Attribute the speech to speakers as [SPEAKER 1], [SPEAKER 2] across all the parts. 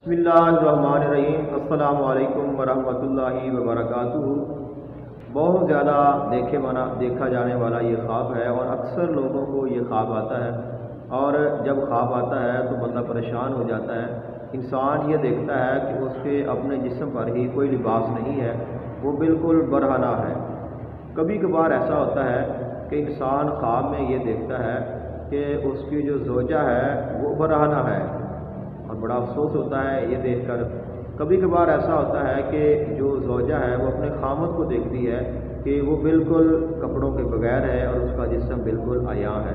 [SPEAKER 1] बिस्मिल्लाहिर्रहमानिर्रहीम। अस्सलाम वालेकुम वरहमतुल्लाहि वबरकातुहू। बहुत ज़्यादा देखा जाने वाला ये ख्वाब है और अक्सर लोगों को ये ख्वाब आता है। और जब ख्वाब आता है तो बंदा परेशान हो जाता है। इंसान ये देखता है कि उसके अपने जिस्म पर ही कोई लिबास नहीं है, वो बिल्कुल बरहना है। कभी कभार ऐसा होता है कि इंसान ख्वाब में ये देखता है कि उसकी जो ज़ौजा है वो बरहना है और बड़ा अफसोस होता है ये देखकर। कभी कभार ऐसा होता है कि जो ज़ौजा है वो अपने खामद को देखती है कि वो बिल्कुल कपड़ों के बगैर है और उसका जिस्म बिल्कुल आया है।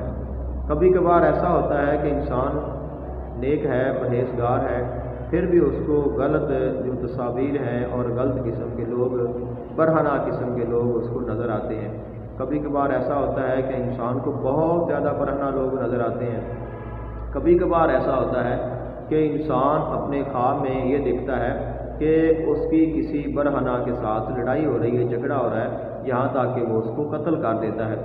[SPEAKER 1] कभी कभार ऐसा होता है कि इंसान नेक है, परहेजगार है, फिर भी उसको गलत जो तस्वीर हैं और गलत किस्म के लोग, बरहना किस्म के लोग उसको नज़र आते हैं। कभी कभार ऐसा होता है कि इंसान को बहुत ज़्यादा बरहना लोग नज़र आते हैं। कभी कभार ऐसा होता है कि इंसान अपने ख्वाब में ये देखता है कि उसकी किसी बरहना के साथ लड़ाई हो रही है, झगड़ा हो रहा है, यहाँ तक कि वो उसको कत्ल कर देता है।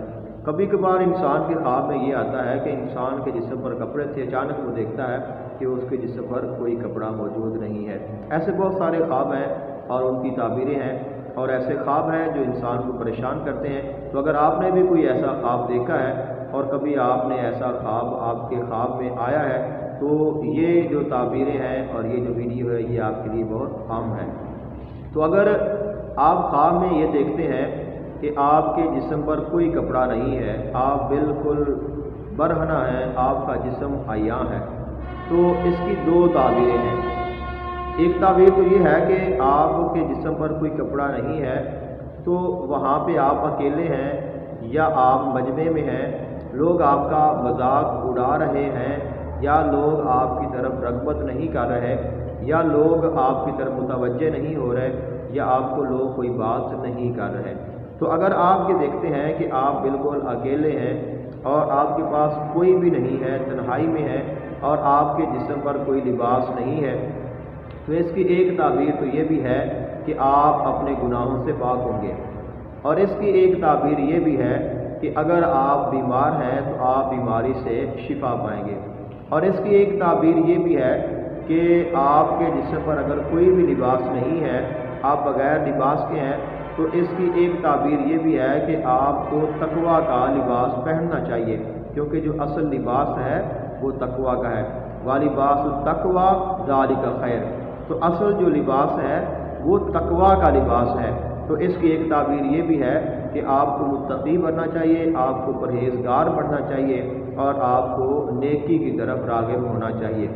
[SPEAKER 1] कभी कभार इंसान के ख्वाब में ये आता है कि इंसान के जिस्म पर कपड़े थे, अचानक वो देखता है कि उसके जिस्म पर कोई कपड़ा मौजूद नहीं है। ऐसे बहुत सारे ख्वाब हैं और उनकी ताबीरें हैं और ऐसे ख्वाब हैं जो इंसान को परेशान करते हैं। तो अगर आपने भी कोई ऐसा ख्वाब देखा है और कभी आपने ऐसा ख्वाब आपके ख्वाब में आया है तो ये जो ताबीरें हैं और ये जो वीडियो है ये आपके लिए बहुत आम है। तो अगर आप ख्वाब में ये देखते हैं कि आपके जिस्म पर कोई कपड़ा नहीं है, आप बिल्कुल बरहना है, आपका जिस्म आया है, तो इसकी दो ताबीरें हैं। एक ताबीर तो ये है कि आपके जिस्म पर कोई कपड़ा नहीं है तो वहाँ पे आप अकेले हैं या आप मजमे में हैं, लोग आपका मजाक उड़ा रहे हैं या लोग आपकी तरफ रग़बत नहीं कर रहे या लोग आपकी तरफ मुतवज्जे नहीं हो रहे या आपको लोग कोई बात नहीं कर रहे। तो अगर आप ये देखते हैं कि आप बिल्कुल अकेले हैं और आपके पास कोई भी नहीं है, तन्हाई में है और आपके जिस्म पर कोई लिबास नहीं है, तो इसकी एक ताबीर तो ये भी है कि आप अपने गुनाहों से पाक होंगे। और इसकी एक ताबीर ये भी है कि अगर आप बीमार हैं तो आप बीमारी से शिफा पाएंगे। और इसकी एक ताबीर ये भी है कि आपके जिस्म पर अगर कोई भी लिबास नहीं है, आप बग़ैर लिबास के हैं, तो इसकी एक ताबीर ये भी है कि आपको तकवा का लिबास पहनना चाहिए, क्योंकि जो असल लिबास है वो तकवा का है। वालिबास तकवा ज़ालिका खैर, तो असल जो लिबास है वो तकवा का लिबास है। तो इसकी एक ताबीर ये भी है कि आपको मुत्तकी बनना चाहिए, आपको परहेजगार बनना चाहिए और आपको नेकी की तरफ राग़िब होना चाहिए।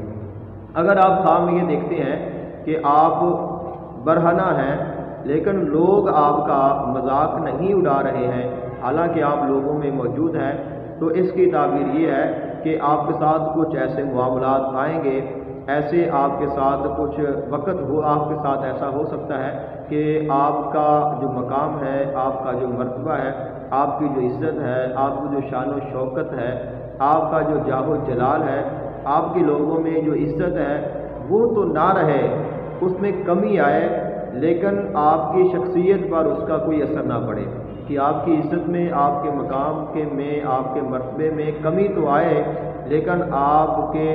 [SPEAKER 1] अगर आप ख्वाब में ये देखते हैं कि आप बरहना हैं लेकिन लोग आपका मजाक नहीं उड़ा रहे हैं, हालांकि आप लोगों में मौजूद हैं, तो इसकी ताबीर ये है कि आपके साथ कुछ ऐसे मामलात आएंगे, ऐसे आपके साथ कुछ वक़्त हो, आपके साथ ऐसा हो सकता है कि आपका जो मकाम है, आपका जो मर्तबा है, आपकी जो इज़्ज़त है, आपकी जो शान व शौकत है, आपका जो जाहो जलाल है, आपके लोगों में जो इज़्ज़त है वो तो ना रहे, उसमें कमी आए, लेकिन आपकी शख्सियत पर उसका कोई असर ना पड़े कि आपकी इज़्ज़त में, आपके मकाम के में, आपके मर्तबे में कमी तो आए लेकिन आपके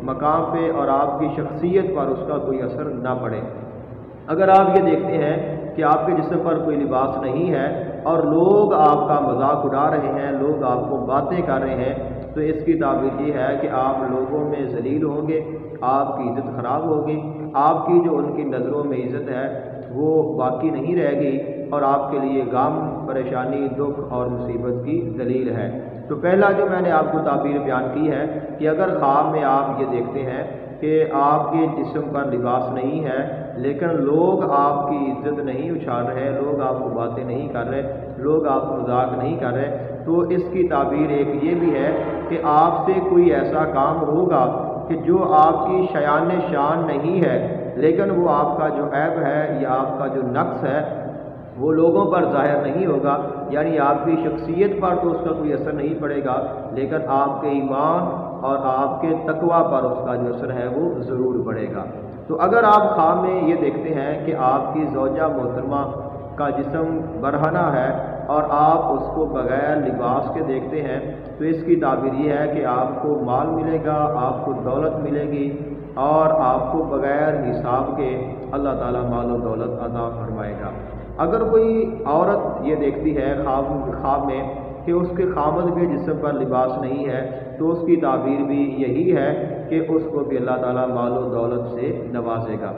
[SPEAKER 1] मकाम पे और आपकी शख्सियत पर उसका कोई असर ना पड़े। अगर आप ये देखते हैं कि आपके जिस्म पर कोई लिबास नहीं है और लोग आपका मजाक उड़ा रहे हैं, लोग आपको बातें कर रहे हैं, तो इसकी ताबीर ये है कि आप लोगों में ज़लील होंगे, आपकी इज़्ज़त ख़राब होगी, आपकी जो उनकी नज़रों में इज़्ज़त है वो बाकी नहीं रहेगी और आपके लिए गम, परेशानी, दुख और मुसीबत की दलील है। तो पहला जो मैंने आपको ताबीर बयान की है कि अगर ख्वाब में आप ये देखते हैं कि आपके जिस्म पर लिबास नहीं है लेकिन लोग आपकी इज़्ज़त नहीं उछाल रहे, लोग आपको बातें नहीं कर रहे, लोग आपको मजाक नहीं कर रहे, तो इसकी ताबीर एक ये भी है कि आपसे कोई ऐसा काम होगा कि जो आपकी शयान शान नहीं है लेकिन वो आपका जो ऐब है या आपका जो नक्स है वो लोगों पर ज़ाहिर नहीं होगा, यानी आपकी शख्सियत पर तो उसका कोई असर नहीं पड़ेगा लेकिन आपके ईमान और आपके तकवा पर उसका जो असर है वो ज़रूर पड़ेगा। तो अगर आप ख्वाब में ये देखते हैं कि आपकी ज़ौजा मोहतरमा का जिस्म बरहना है और आप उसको बग़ैर लिबास के देखते हैं, तो इसकी ताबीर ये है कि आपको माल मिलेगा, आपको दौलत मिलेगी, اور آپ کو بغیر حساب کے اللہ تعالیٰ مال و دولت عطا فرمائے گا۔ اگر کوئی عورت یہ دیکھتی ہے خواب میں کہ اس کے خامد کے جسم پر لباس نہیں ہے، تو اس کی تعبیر بھی یہی ہے کہ اس کو بھی اللہ تعالیٰ مال و دولت سے نوازے گا۔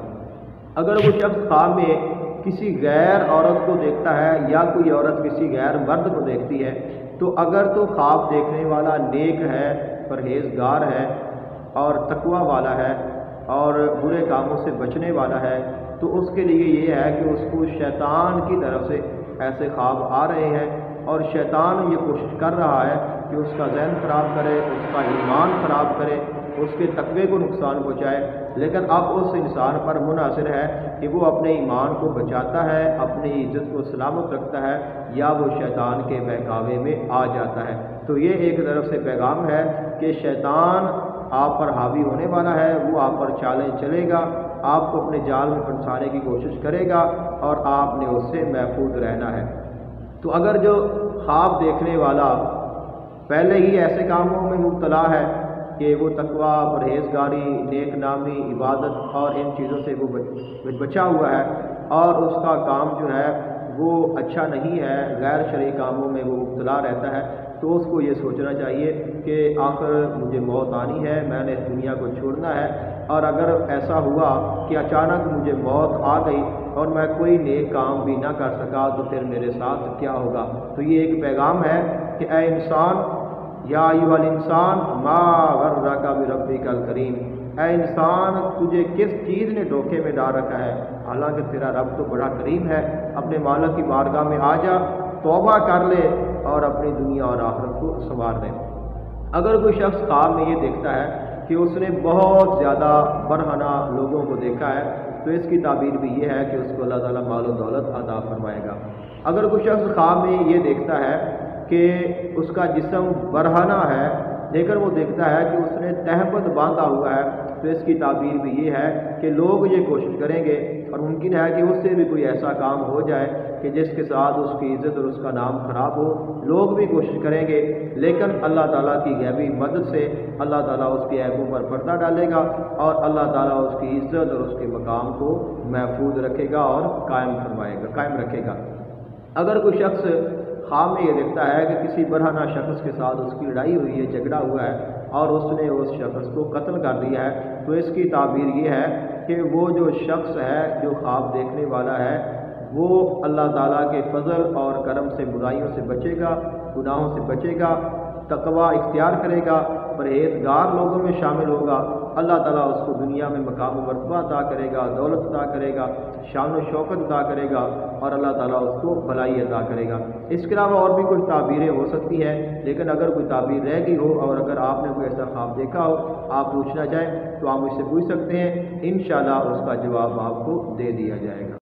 [SPEAKER 1] اگر وہ شخص خواب میں کسی غیر عورت کو دیکھتا ہے یا کوئی عورت کسی غیر مرد کو دیکھتی ہے، تو اگر تو خواب دیکھنے والا نیک ہے، پرہیزگار ہے اور تقوی والا ہے اور برے کاموں سے بچنے والا ہے، تو اس کے لیے یہ ہے کہ اس کو شیطان کی طرف سے ایسے خواب آ رہے ہیں اور شیطان یہ کوشش کر رہا ہے کہ اس کا ذہن خراب کرے، اس کا ایمان خراب کرے، اس کے تقوی کو نقصان پہنچائے۔ لیکن اب اس انسان پر منحصر ہے کہ وہ اپنے ایمان کو بچاتا ہے، اپنی عزت کو سلامت رکھتا ہے، یا وہ شیطان کے بہکاوے میں آ جاتا ہے۔ تو یہ ایک طرف سے پیغام ہے کہ شیطان آپ پر حاوی ہونے والا ہے، وہ آپ پر چالیں چلے گا، آپ کو اپنے جال میں پھنسانے کی کوشش کرے گا اور آپ نے اس سے محفوظ رہنا ہے۔ تو اگر جو خواب دیکھنے والا پہلے ہی ایسے کاموں میں مبتلا ہے کہ وہ تقوی، پرہیزگاری، نیک نامی، عبادت اور ان چیزوں سے وہ بچا ہوا ہے اور اس کا کام جو ہے وہ اچھا نہیں ہے، غیر شرعی کاموں میں وہ مبتلا رہتا ہے، تو اس کو یہ سوچنا چاہیے کہ آخر مجھے موت آنی ہے، میں نے اس دنیا کو چھوڑنا ہے، اور اگر ایسا ہوا کہ اچانک مجھے موت آ گئی اور میں کوئی نیک کام بھی نہ کر سکا تو پھر میرے ساتھ کیا ہوگا۔ تو یہ ایک پیغام ہے کہ اے انسان، یا ایھا الانسان ما غرک بربک الکریم، اے انسان تجھے کس چیز نے دھوکے میں ڈال رکھا ہے، حالانکہ تیرا رب تو بڑا کریم ہے۔ اپنے مالک کی بارگاہ میں آ جا، توبہ کر لے اور اپنی دنیا اور آخرت کو سنوار لے۔ اگر کوئی شخص خواب میں یہ دیکھتا ہے کہ اس نے بہت زیادہ برہنہ لوگوں کو دیکھا ہے، تو اس کی تعبیر بھی یہ ہے کہ اس کو اللہ تعالیٰ مال و دولت عطا فرمائے گا۔ اگر کوئی شخص خواب میں یہ دیکھتا ہے کہ اس کا جسم برہنہ ہے لیکن وہ دیکھتا ہے کہ اس نے تہبند باندھا ہوا ہے، تو اس کی تعبیر بھی یہ ہے کہ لوگ یہ کوشش کریں گے اور ممکن ہے کہ اس سے بھی کوئی ایسا کام ہو جائے کہ جس کے ساتھ اس کی عزت اور اس کا نام خراب ہو، لوگ بھی کوشش کریں گے، لیکن اللہ تعالیٰ کی غیبی مدد سے اللہ تعالیٰ اس کے عیبوں پر پردہ ڈالے گا اور اللہ تعالیٰ اس کی عزت اور اس کے مقام کو محفوظ رکھے گا اور قائم رکھے گا۔ اگر کوئی شخص خواب میں یہ دیکھتا ہے کہ کسی برہنہ شخص کے ساتھ اس کی لڑائی ہوئی ہے، جھگڑا ہوا ہے اور اس نے اس شخص کو قتل کر دیا ہے، تو اس کی تعبیر یہ ہے کہ وہ جو شخص ہے جو خواب دیکھنے والا ہے وہ اللہ تعالیٰ کے فضل اور کرم سے برائیوں سے بچے گا، گناہوں سے بچے گا، تقوی اختیار کرے گا، پرہیزگار لوگوں میں شامل ہوگا، اللہ تعالیٰ اس کو دنیا میں مقام و مرتبہ عطا کرے گا، دولت عطا کرے گا، شان و شوکت عطا کرے گا اور اللہ تعالیٰ اس کو بھلائی عطا کرے گا۔ اس کے علاوہ اور بھی کچھ تعبیریں ہو سکتی ہیں، لیکن اگر کوئی تعبیر رہ گئی ہو اور اگر آپ نے کوئی ایسا خواب دیکھا ہو، آپ پوچھنا چاہیں تو آپ مجھ سے پوچھ سکتے ہیں، انشاءاللہ اس کا جواب آپ کو دے دیا جائے گا۔